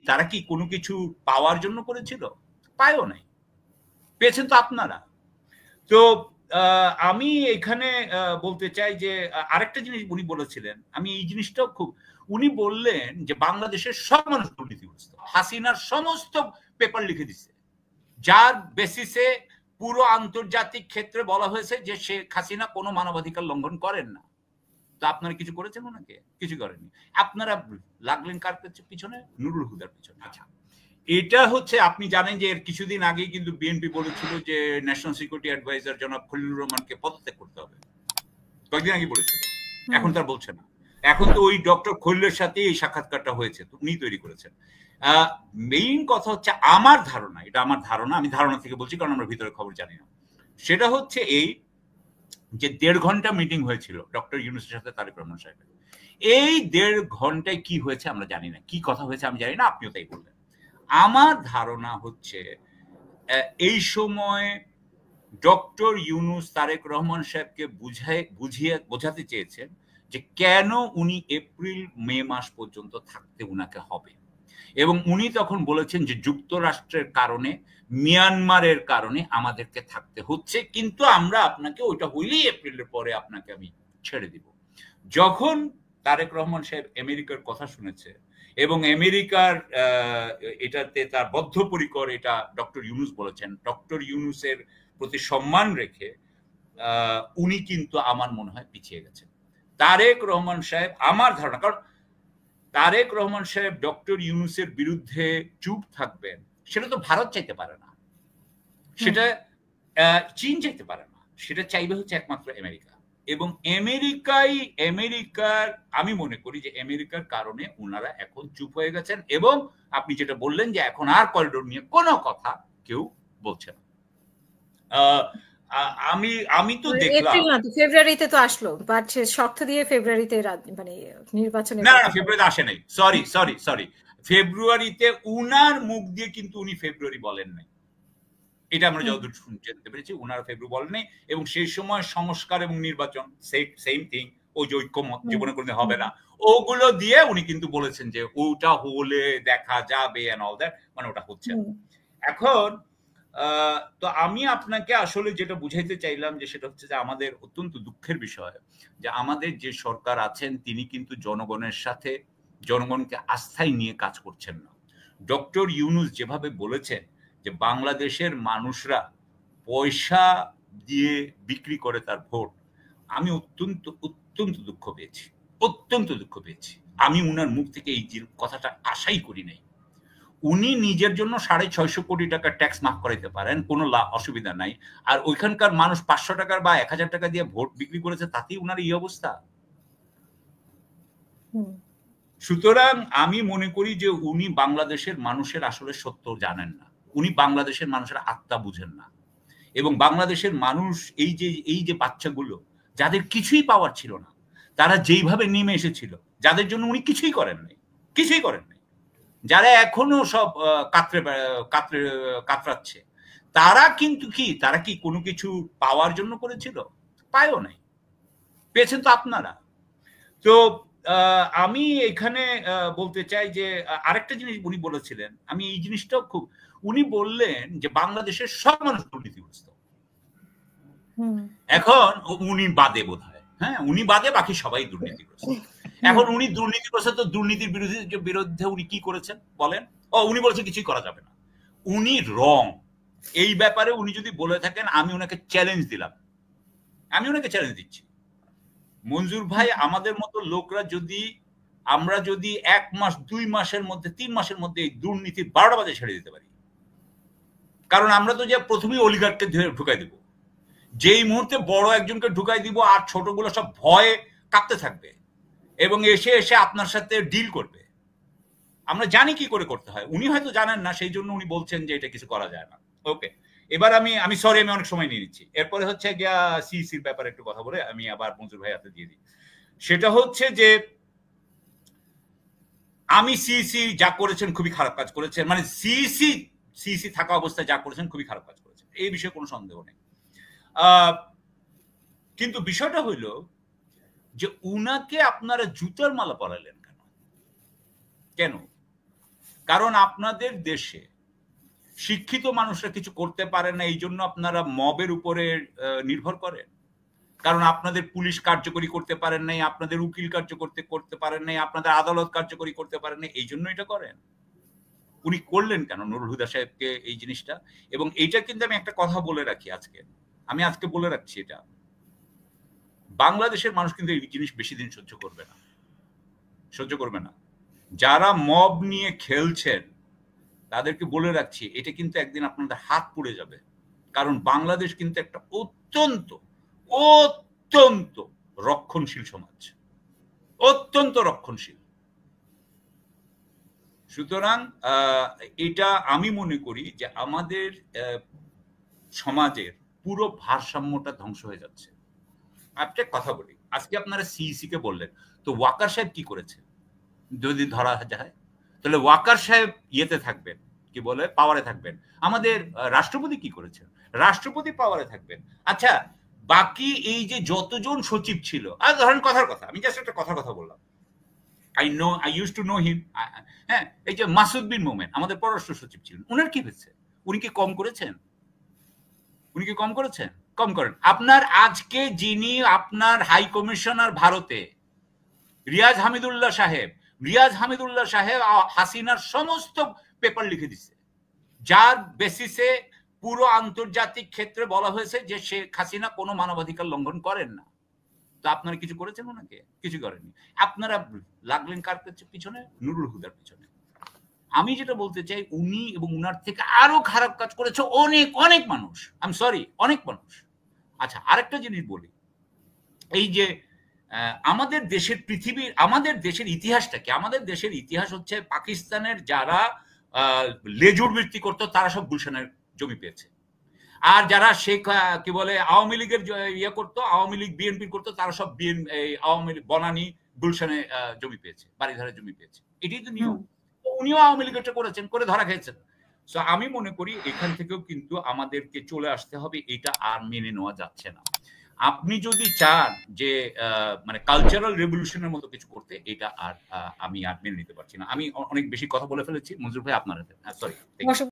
তারা কি কোনো কিছু পাওয়ার জন্য করেছিল? পায়ও নাই, পেয়েছেন তো আপনারা। তো আমি এখানে বলতে চাই যে আরেকটা জিনিস উনি বলেছিলেন, আমি এই জিনিসটাও খুব, উনি বললেন যে বাংলাদেশের সব মানুষ দুর্নীতিগ্রস্ত, হাসিনার সমস্ত পেপার লিখে দিচ্ছে, যার বেসিসে পুরো আন্তর্জাতিক ক্ষেত্রে বলা হয়েছে যে শেখ হাসিনা কোনো মানবাধিকার লঙ্ঘন করেন না। তো আপনারা কিছু করেছেন ওনাকে? কিছু করেননি। আপনারা লাগলেন কার পিছনে? নুরুল হুদার পিছনে। আচ্ছা, এটা হচ্ছে, আপনি জানেন যে এর কিছুদিন আগেই কিন্তু বিএনপি বলেছিল যে ন্যাশনাল সিকিউরিটি অ্যাডভাইজার জনাব খলিলুর রহমানকে পদত্যাগ করতে হবে, কয়েকদিন আগে বলেছিল। এখন তার বলছে না। এখন তো ওই ডক্টর খলিলের সাথে এই সাক্ষাৎকারটা হয়েছে, উনি তৈরি করেছেন। মেইন কথা হচ্ছে, আমার ধারণা, এটা আমার ধারণা, আমি ধারণা থেকে বলছি কারণ আমরা ভিতরে খবর জানি না, সেটা হচ্ছে এই যে 1.5 ঘন্টা মিটিং হয়েছিল ডক্টর ইউনূসের সাথে তারেক রহমান সাহেবের। এই 1.5 ঘন্টায় কি হয়েছে আমরা জানি না, কি কথা হয়েছে আমি জানি না, আপনিও তাই বললেন। আমার ধারণা হচ্ছে এই সময় ডক্টর ইউনূস তারেক রহমান সাহেবকে বোঝাতে চেয়েছেন যে কেন উনি এপ্রিল মে মাস পর্যন্ত থাকতে উনাকে হবে, এবং উনি তখন বলেছেন যে যুক্তরাষ্ট্রের কারণে, মিয়ানমারের কারণে আমাদেরকে থাকতে হচ্ছে, কিন্তু আমরা আপনাকে ওইটা হইলেই এপ্রিলের পরে আপনাকে আমি ছেড়ে দিব। যখন তারেক রহমান সাহেব আমেরিকার কথা শুনেছে এবং আমেরিকার এটাতে তার বদ্ধপরিকর, এটা ডক্টর ইউনূস বলেছেন, ডক্টর ইউনূসের প্রতি সম্মান রেখে উনি কিন্তু আমার মনে হয় পিছিয়ে গেছেন। তারেক রহমান সাহেব, আমার ধারণা, কারণ তারেক রহমান সাহেব ডক্টর ইউনূসের বিরুদ্ধে চুপ থাকবেন সেটা তো ভারত চাইতে পারে না, সেটা চীন চাইতে পারে না, সেটা চাইবে হচ্ছে একমাত্র আমেরিকা। এবং আমেরিকার, আমি মনে করি যে আমেরিকার কারণে ওনারা এখন চুপ হয়ে গেছেন, এবং আপনি যেটা বললেন যে এখন আর করিডোর নিয়ে কোনো কথা কেউ বলছে না। আমি তো দেখলাম এপ্রিল না তো ফেব্রুয়ারিতে তো আসলো, বাট শর্ত দিয়ে ফেব্রুয়ারিতে মানে নির্বাচনের না, ফেব্রুয়ারিতে আসে নাই, সরি, ফেব্রুয়ারিতে উনার মুখ দিয়ে কিন্তু উনি ফেব্রুয়ারি বলেন নাই, এটা আমরা যতদূর জানতে পেরেছি, উনার ফেব্রুয়ারি বলেন নাই। এবং সেই সময় সংস্কার এবং নির্বাচন সেম থিং, ওই যে ঐক্যমত জীবনে কোনোদিন হবে না, ওগুলো দিয়ে উনি কিন্তু বলেছেন যে ওটা হলে দেখা যাবে এন্ড অল দ্যাট, মানে ওটা হচ্ছে না এখন। তো আমি আপনাকে আসলে যেটা বুঝাইতে চাইলাম যে সেটা হচ্ছে যে আমাদের অত্যন্ত দুঃখের বিষয় যে আমাদের যে সরকার আছেন তিনি কিন্তু জনগণের সাথে, জনগণকে আস্থায় নিয়ে কাজ করছেন না। ডক্টর ইউনূস যেভাবে বলেছেন যে বাংলাদেশের মানুষরা পয়সা দিয়ে বিক্রি করে তার ভোট, আমি অত্যন্ত অত্যন্ত দুঃখ পেয়েছি, অত্যন্ত দুঃখ পেয়েছি। আমি উনার মুখ থেকে এই কথাটা আশাই করি নাই। উনি নিজের জন্য 650 কোটি টাকা ট্যাক্স মাফ করাইতে পারেন, কোনো অসুবিধা নাই, আর ওইখানকার মানুষ 500 টাকার বা 1000 টাকা দিয়ে ভোট বিক্রি করেছে, তাতেই উনার এই অবস্থা। সুতরাং আমি মনে করি যে উনি বাংলাদেশের মানুষের আসলে সত্য জানেন না, উনি বাংলাদেশের মানুষের আত্মা বুঝেন না। এবং বাংলাদেশের মানুষ, এই যে বাচ্চাগুলো যাদের কিছুই পাওয়ার ছিল না, তারা যেইভাবে নেমে এসেছিল, যাদের জন্য উনি কিছুই করেন নাই, যারা এখনো সব কাতরাচ্ছে, তারা কিন্তু তারা কি কোনো কিছু পাওয়ার জন্য করেছিল? পায়ও নাই, পেয়েছেন তো আপনারা। তো আমি এখানে বলতে চাই যে আরেকটা জিনিস উনি বলেছিলেন, আমি এই জিনিসটাও খুব, উনি বললেন যে বাংলাদেশের সব মানুষ দুর্নীতিগ্রস্ত। এখন উনি বাদে বোধহয়, হ্যাঁ উনি বাদে বাকি সবাই দুর্নীতিগ্রস্ত। এখন উনি দুর্নীতিগ্রস্ত, তো দুর্নীতির বিরুদ্ধে উনি কি করেছেন বলেন? উনি বলেছেন কিছুই করা যাবে না। উনি রং, এই ব্যাপারে উনি যদি বলে থাকেন, আমি ওনাকে চ্যালেঞ্জ দিলাম, আমি ওনাকে চ্যালেঞ্জ দিচ্ছি, মঞ্জুর ভাই, আমাদের মতো লোকরা যদি, আমরা যদি 1 মাস 2 মাসের মধ্যে 3 মাসের মধ্যে এই দুর্নীতির 12টা বাজে ছেড়ে দিতে পারি, কারণ আমরা তো যে প্রথমেই অলিগার্ডকে ঢুকাই দিব, যেই মুহূর্তে বড় একজনকে ঢুকাই দিব আর ছোটগুলো সব ভয়ে কাঁপতে থাকবে এবং এসে এসে আপনার সাথে ডিল করবে। আমরা জানি কি করে করতে হয়, উনি হয়তো জানেন না, সেই জন্য উনি বলছেন যে এটা কিছু করা যায় না। ওকে, এবার আমি সরি, আমি অনেক সময় নিয়ে নিচ্ছি। এরপরে হচ্ছে গিয়া সিসির ব্যাপারে একটু কথা বলে আমি আবার মঞ্জুর ভাই হাতে দিয়ে দিই। সেটা হচ্ছে যে আমি সিসি যা করেছেন খুবই খারাপ কাজ করেছেন, মানে সিসি থাকা অবস্থায় যা করেছেন খুবই খারাপ কাজ করেছেন, এই বিষয়ে কোনো সন্দেহ নেই। কিন্তু বিষয়টা হইল যে উনাকে আপনারা জুতার মালা পরালেন কেন? কারণ আপনাদের দেশে শিক্ষিত মানুষরা কিছু করতে পারে না, এই জন্য আপনারা মবের উপরে নির্ভর করেন। কারণ আপনাদের পুলিশ কার্যকরী করতে পারেন নাই, আপনাদের উকিল করতে পারেন নাই, আপনাদের আদালত কার্যকরী করতে পারেন নাই, এই জন্য এটা করেন। উনি করলেন কেন নুরুল হুদা সাহেবকে এই জিনিসটা? এবং এইটা কিন্তু আমি একটা কথা বলে রাখি আজকে বলে রাখছি, এটা বাংলাদেশের মানুষ কিন্তু এই জিনিস বেশি দিন সহ্য করবে না। যারা মব নিয়ে খেলছেন তাদেরকে বলে রাখছি, এটা কিন্তু একদিন আপনাদের হাত পুড়ে যাবে। কারণ বাংলাদেশ কিন্তু একটা অত্যন্ত অত্যন্ত রক্ষণশীল সমাজ, অত্যন্ত রক্ষণশীল। সুতরাং এটা আমি মনে করি যে আমাদের সমাজের পুরো ভারসাম্যটা ধ্বংস হয়ে যাচ্ছে। একটা কথা বলি, আজকে আপনারা সিইসি কে বললেন, তো ওয়াকার সাহেব কি করেছে যদি ধরা যায়? তাহলে ওয়াকার সাহেব ইয়েতে থাকবেন, কি বলে, পাওয়ারে থাকবেন। আমাদের রাষ্ট্রপতি কি করেছেন? রাষ্ট্রপতি পাওয়ারে থাকবেন। আচ্ছা, বাকি এই যে যতজন সচিব ছিল, আর ধরেন কথার কথা, আমি জাস্ট একটা কথা বললাম, I used to know him. হ্যাঁ, এই যে মাসুদ বিন মোমেন আমাদের পররাষ্ট্র সচিব ছিলেন, উনার কি হয়েছে? উনি কি কম করেছেন? কম করেন। আপনার আজকে যিনি আপনার হাই কমিশনার ভারতে, রিয়াজ হামিদুল্লাহ সাহেব হাসিনার সমস্ত পেপার লিখে দিছে, যার বেসিসে পুরো আন্তর্জাতিক ক্ষেত্রে বলা হয়েছে যে শেখ হাসিনা কোনো মানবাধিকার লঙ্ঘন করেন না। তো আপনারা কিছু করেছেন? ওনাকে কিছু করেননি। আপনারা লাগলেন কার পিছনে? নুরুল হুদার পিছনে। আমি যেটা বলতে চাই, উনি এবং উনার থেকে আরো খারাপ কাজ করেছে অনেক মানুষ। আই এম সরি, অনেক মানুষ। আচ্ছা, আরেকটা জিনিস বলি, এই যে আমাদের দেশের ইতিহাসটা কি? আমাদের দেশের ইতিহাস হচ্ছে পাকিস্তানের যারা লেজুর বৃত্তি করতো তারা সব গুলশানের জমি পেয়েছে, আর যারা শেখ কি বলে আওয়ামী লীগের ইয়ে করতো, আওয়ামী লীগ বিএনপি করতো, তারা সব আওয়ামী লীগ বনানী গুলশানে জমি পেয়েছে, বাড়িধারা জমি পেয়েছে। এটাই তো নিয়ম। উনিও আওয়ামী লীগেরটা করেছেন, করে ধরা খেয়েছেন। সো আমি মনে করি এখান থেকেও কিন্তু আমাদেরকে চলে আসতে হবে, এটা আর মেনে নেওয়া যাচ্ছে না। আপনি যদি চান যে মানে কালচারাল রেভলিউশনের মতো কিছু করতে, এটা আর আমি আর মেনে নিতে পারছি না। আমি অনেক বেশি কথা বলে ফেলেছি। মঞ্জুর ভাই, আপনার সরি।